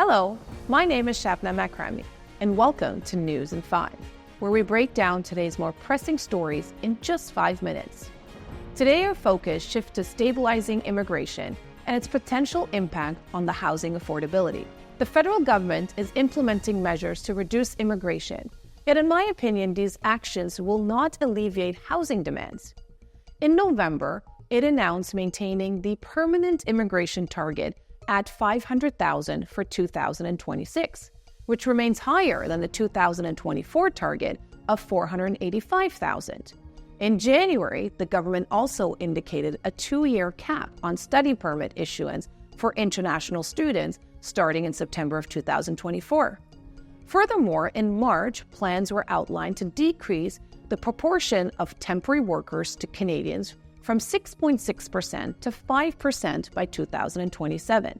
Hello, my name is Shabna Makrami, and welcome to News in 5, where we break down today's more pressing stories in just 5 minutes. Today, our focus shifts to stabilizing immigration and its potential impact on the housing affordability. The federal government is implementing measures to reduce immigration, yet in my opinion, these actions will not alleviate housing demands. In November, it announced maintaining the permanent immigration target at 500,000 for 2026, which remains higher than the 2024 target of 485,000. In January, the government also indicated a 2-year cap on study permit issuance for international students starting in September of 2024. Furthermore, in March, plans were outlined to decrease the proportion of temporary workers to Canadians from 6.6% to 5% by 2027,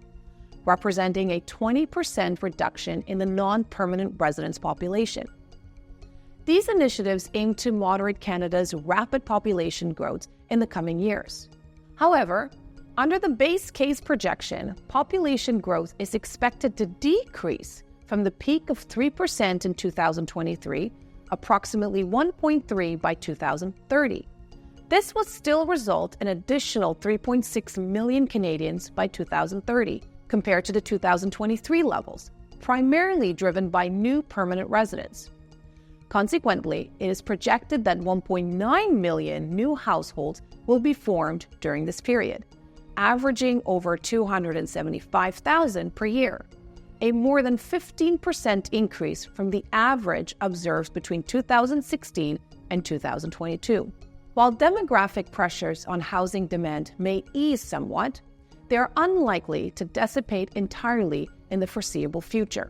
representing a 20% reduction in the non-permanent residents population. These initiatives aim to moderate Canada's rapid population growth in the coming years. However, under the base case projection, population growth is expected to decrease from the peak of 3% in 2023, approximately 1.3 by 2030. This will still result in an additional 3.6 million Canadians by 2030, compared to the 2023 levels, primarily driven by new permanent residents. Consequently, it is projected that 1.9 million new households will be formed during this period, averaging over 275,000 per year, a more than 15% increase from the average observed between 2016 and 2022. While demographic pressures on housing demand may ease somewhat, they are unlikely to dissipate entirely in the foreseeable future.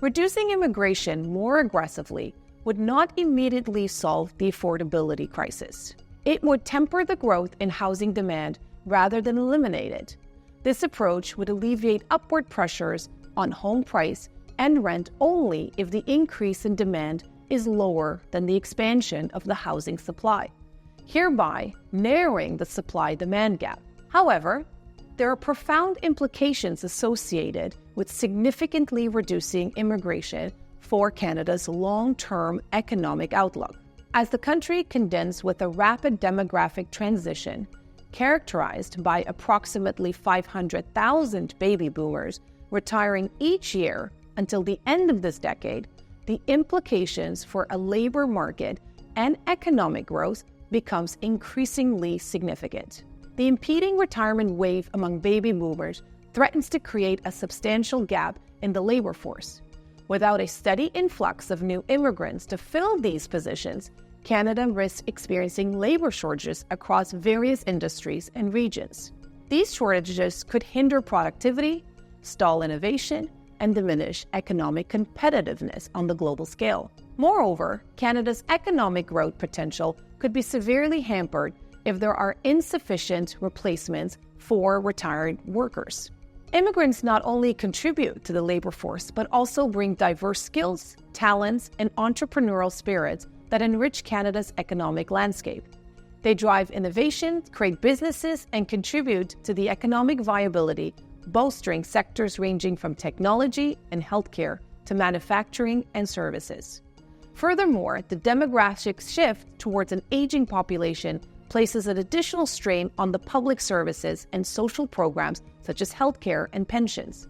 Reducing immigration more aggressively would not immediately solve the affordability crisis. It would temper the growth in housing demand rather than eliminate it. This approach would alleviate upward pressures on home price and rent only if the increase in demand is lower than the expansion of the housing supply, hereby narrowing the supply-demand gap. However, there are profound implications associated with significantly reducing immigration for Canada's long-term economic outlook. As the country contends with a rapid demographic transition, characterized by approximately 500,000 baby boomers retiring each year until the end of this decade, the implications for a labor market and economic growth becomes increasingly significant. The impending retirement wave among baby boomers threatens to create a substantial gap in the labor force. Without a steady influx of new immigrants to fill these positions, Canada risks experiencing labor shortages across various industries and regions. These shortages could hinder productivity, stall innovation, and diminish economic competitiveness on the global scale. Moreover, Canada's economic growth potential could be severely hampered if there are insufficient replacements for retired workers. Immigrants not only contribute to the labor force, but also bring diverse skills, talents, and entrepreneurial spirits that enrich Canada's economic landscape. They drive innovation, create businesses, and contribute to the economic viability, bolstering sectors ranging from technology and healthcare to manufacturing and services. Furthermore, the demographic shift towards an aging population places an additional strain on the public services and social programs such as healthcare and pensions.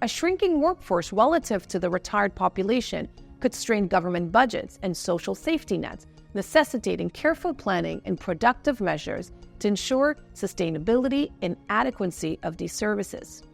A shrinking workforce relative to the retired population could strain government budgets and social safety nets, necessitating careful planning and productive measures to ensure sustainability and adequacy of these services.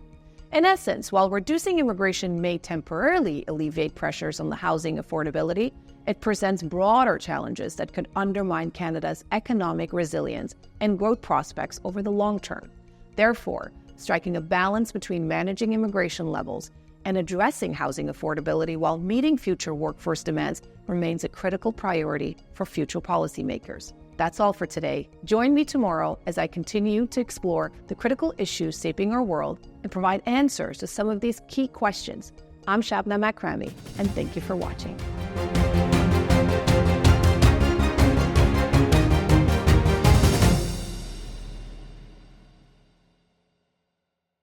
In essence, while reducing immigration may temporarily alleviate pressures on the housing affordability, it presents broader challenges that could undermine Canada's economic resilience and growth prospects over the long term. Therefore, striking a balance between managing immigration levels and addressing housing affordability while meeting future workforce demands remains a critical priority for future policymakers. That's all for today. Join me tomorrow as I continue to explore the critical issues shaping our world and provide answers to some of these key questions. I'm Shabna Makrami, and thank you for watching.